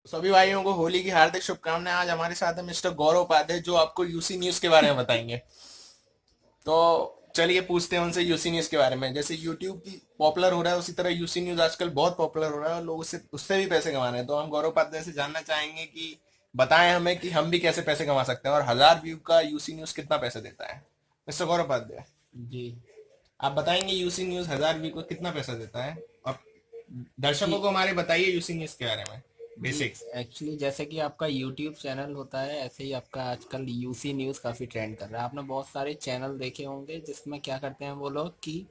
सभी भाइयों को होली की हार्दिक शुभकामनाएं। आज हमारे साथ है मिस्टर गौरव उपाध्याय जो आपको यूसी न्यूज के बारे में बताएंगे। तो चलिए पूछते हैं उनसे यूसी न्यूज के बारे में। जैसे यूट्यूब की पॉपुलर हो रहा है उसी तरह यूसी न्यूज आजकल बहुत पॉपुलर हो रहा है और लोग उससे उससे भी पैसे कमा रहे हैं। तो हम गौरव उपाध्याय से जानना चाहेंगे कि बताएं हमें कि हम भी कैसे पैसे कमा सकते हैं और 1000 व्यू का यूसी न्यूज कितना पैसा देता है। मिस्टर गौरव उपाध्याय, जी। आप बताएंगे यूसी न्यूज 1000 व्यू को कितना पैसा देता है। और दर्शकों जी। को हमारे बताइए यूसी न्यूज के बारे में जी। बेसिक्स। एक्चुअली जैसे कि आपका यूट्यूब चैनल होता है, ऐसे ही आपका आजकल यूसी न्यूज़ काफ़ी ट्रेंड कर रहा है। आपने बहुत सारे चैनल देखे होंगे जिसमें क्या करते हैं वो लोग कि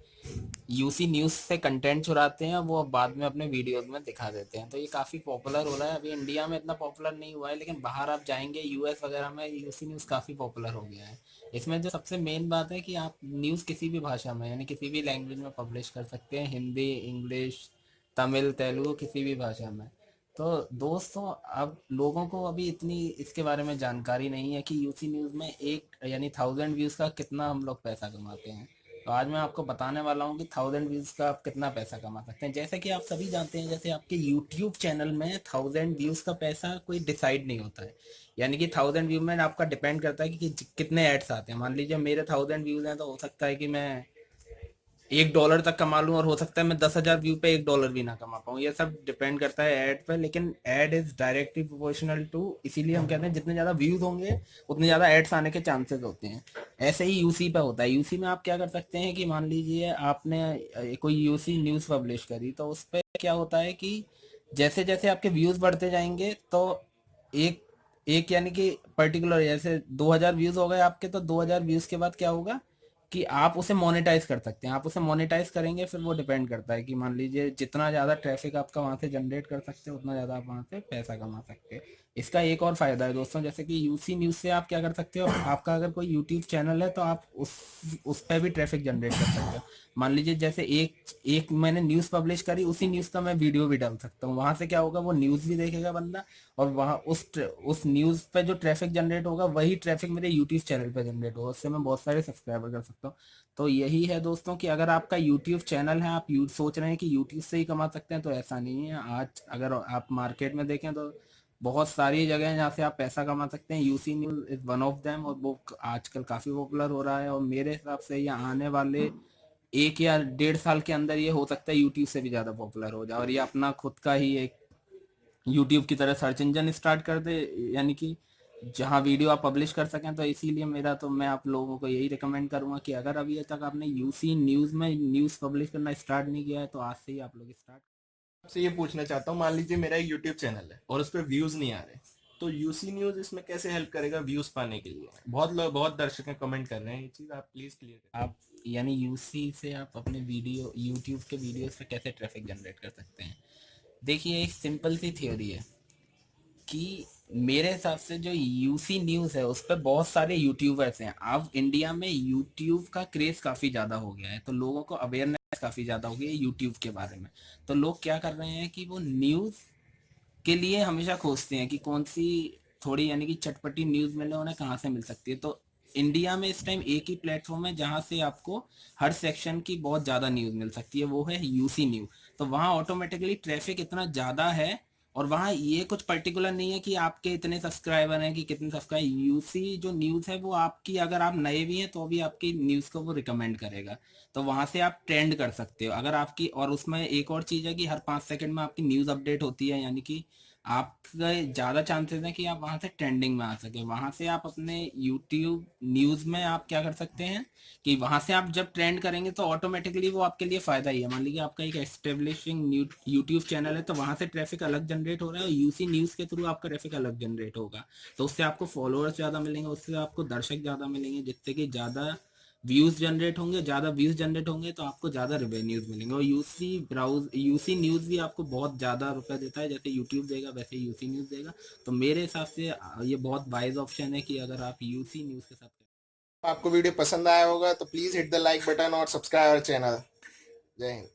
यूसी न्यूज़ से कंटेंट चुराते हैं, वो बाद में अपने वीडियोज में दिखा देते हैं। तो ये काफ़ी पॉपुलर हो रहा है। अभी इंडिया में इतना पॉपुलर नहीं हुआ है, लेकिन बाहर आप जाएंगे यूएस वगैरह में यूसी न्यूज़ काफ़ी पॉपुलर हो गया है। इसमें जो सबसे मेन बात है कि आप न्यूज़ किसी भी भाषा में यानी किसी भी लैंग्वेज में पब्लिश कर सकते हैं, हिंदी, इंग्लिश, तमिल, तेलुगु, किसी भी भाषा में। तो दोस्तों, अब लोगों को अभी इतनी इसके बारे में जानकारी नहीं है कि यूसी न्यूज़ में एक यानी 1000 व्यूज़ का कितना हम लोग पैसा कमाते हैं। तो आज मैं आपको बताने वाला हूँ कि 1000 व्यूज़ का आप कितना पैसा कमा सकते हैं। जैसे कि आप सभी जानते हैं, जैसे आपके यूट्यूब चैनल में 1000 व्यूज़ का पैसा कोई डिसाइड नहीं होता है। यानी कि 1000 व्यू में आपका डिपेंड करता है कि कितने एड्स आते हैं। मान लीजिए मेरे 1000 व्यूज़ हैं, तो हो सकता है कि मैं $1 तक कमा लूं, और हो सकता है मैं 10,000 व्यू पे $1 भी ना कमा पाऊं। ये सब डिपेंड करता है ऐड पे, लेकिन ad is directly proportional to, इसीलिए हम कहते हैं जितने ज्यादा व्यूज होंगे उतने ज्यादा एड्स आने के चांसेस होते हैं। ऐसे ही यूसी पे होता है। यूसी में आप क्या कर सकते हैं कि मान लीजिए आपने कोई यूसी न्यूज पब्लिश करी, तो उस पर क्या होता है कि जैसे जैसे आपके व्यूज बढ़ते जाएंगे, तो एक एक यानी कि पर्टिकुलर, जैसे 2000 व्यूज हो गए आपके, तो 2000 व्यूज के बाद क्या होगा कि आप उसे मोनेटाइज कर सकते हैं। आप उसे मोनेटाइज करेंगे, फिर वो डिपेंड करता है कि मान लीजिए जितना ज़्यादा ट्रैफिक आपका वहाँ से जनरेट कर सकते हैं, उतना ज़्यादा आप वहाँ से पैसा कमा सकते हैं। इसका एक और फायदा है दोस्तों, जैसे कि यूसी न्यूज़ से आप क्या कर सकते हो, आपका अगर कोई यूट्यूब चैनल है तो आप उस पर भी ट्रैफिक जनरेट कर सकते हो। मान लीजिए जैसे एक एक मैंने न्यूज़ पब्लिश करी, उसी न्यूज़ का मैं वीडियो भी डाल सकता हूँ। वहाँ से क्या होगा, वो न्यूज़ भी देखेगा बंदा, और वहाँ उस न्यूज़ पे जो ट्रैफिक जनरेट होगा वही ट्रैफिक मेरे यूट्यूब चैनल पे जनरेट होगा। उससे मैं बहुत सारे सब्सक्राइबर कर सकता हूँ। तो यही है दोस्तों कि अगर आपका यूट्यूब चैनल है, आप सोच रहे हैं कि यूट्यूब से ही कमा सकते हैं, तो ऐसा नहीं है। आज अगर आप मार्केट में देखें तो बहुत सारी जगह हैं जहाँ से आप पैसा कमा सकते हैं। UC news is one of them, और वो आजकल काफ़ी पॉपुलर हो रहा है। और मेरे हिसाब से ये आने वाले 1 या 1.5 साल के अंदर ये हो सकता है यूट्यूब से भी ज़्यादा पॉपुलर हो जाए, और ये अपना खुद का ही एक यूट्यूब की तरह सर्च इंजन स्टार्ट कर दे, यानी कि जहाँ वीडियो आप पब्लिश कर सकें। तो इसीलिए मैं आप लोगों को यही रिकमेंड करूंगा कि अगर अभी तक आपने यूसी न्यूज़ में न्यूज़ पब्लिश करना स्टार्ट नहीं किया है, तो आज से ही आप लोग स्टार्ट। आपसे ये पूछना चाहता हूँ, मान लीजिए मेरा एक यूट्यूब चैनल है और उस पर व्यूज नहीं आ रहे, तो यूसी न्यूज इसमें कैसे हेल्प करेगा व्यूज पाने के लिए। बहुत लोग, बहुत दर्शक कमेंट कर रहे हैं, ये चीज आप प्लीज क्लियर करें। आप यानी यूसी से आप अपने वीडियो यूट्यूब के वीडियोस पे कैसे ट्रैफिक जनरेट कर सकते हैं। देखिए, एक सिंपल सी थ्योरी है कि मेरे हिसाब से जो यूसी न्यूज़ है उस पर बहुत सारे यूट्यूबर्स हैं। अब इंडिया में यूट्यूब का क्रेज काफ़ी ज़्यादा हो गया है, तो लोगों को अवेयरनेस काफ़ी ज़्यादा हो गई है यूट्यूब के बारे में। तो लोग क्या कर रहे हैं कि वो न्यूज़ के लिए हमेशा खोजते हैं कि कौन सी थोड़ी यानी कि चटपटी न्यूज़ मिले, उन्हें कहाँ से मिल सकती है। तो इंडिया में इस टाइम एक ही प्लेटफॉर्म है जहाँ से आपको हर सेक्शन की बहुत ज़्यादा न्यूज़ मिल सकती है, वो है यूसी न्यूज़। तो वहाँ ऑटोमेटिकली ट्रैफिक इतना ज़्यादा है, और वहाँ ये कुछ पर्टिकुलर नहीं है कि आपके इतने सब्सक्राइबर हैं कि कितने सब्सक्राइब। यूसी जो न्यूज़ है वो आपकी, अगर आप नए भी हैं तो भी आपकी न्यूज़ को वो रिकमेंड करेगा। तो वहाँ से आप ट्रेंड कर सकते हो अगर आपकी। और उसमें एक और चीज़ है कि हर 5 सेकंड में आपकी न्यूज़ अपडेट होती है, यानी कि आपका ज़्यादा चांसेस हैं कि आप वहाँ से ट्रेंडिंग में आ सके। वहाँ से आप अपने यूट्यूब न्यूज़ में आप क्या कर सकते हैं कि वहाँ से आप जब ट्रेंड करेंगे तो ऑटोमेटिकली वो आपके लिए फ़ायदा ही है। मान लीजिए आपका एक एस्टेब्लिशिंग यूट्यूब चैनल है, तो वहाँ से ट्रैफिक अलग जनरेट हो रहा है, और यूसी न्यूज़ के थ्रू आपका ट्रैफिक अलग जनरेट होगा। तो उससे आपको फॉलोअर्स ज़्यादा मिलेंगे, उससे आपको दर्शक ज़्यादा मिलेंगे, जिससे कि ज़्यादा व्यूज़ जनरेट होंगे। ज़्यादा व्यूज़ जनरेट होंगे तो आपको ज़्यादा रेवेन्यूज़ मिलेंगे। और यूसी न्यूज़ भी आपको बहुत ज़्यादा रुपए देता है, जैसे यूट्यूब देगा वैसे यूसी न्यूज़ देगा। तो मेरे हिसाब से ये बहुत वाइज ऑप्शन है कि अगर आप यूसी न्यूज़ के साथ आपको वीडियो पसंद आया होगा तो please hit the like button और सब्सक्राइब आवर चैनल। जय हिंद।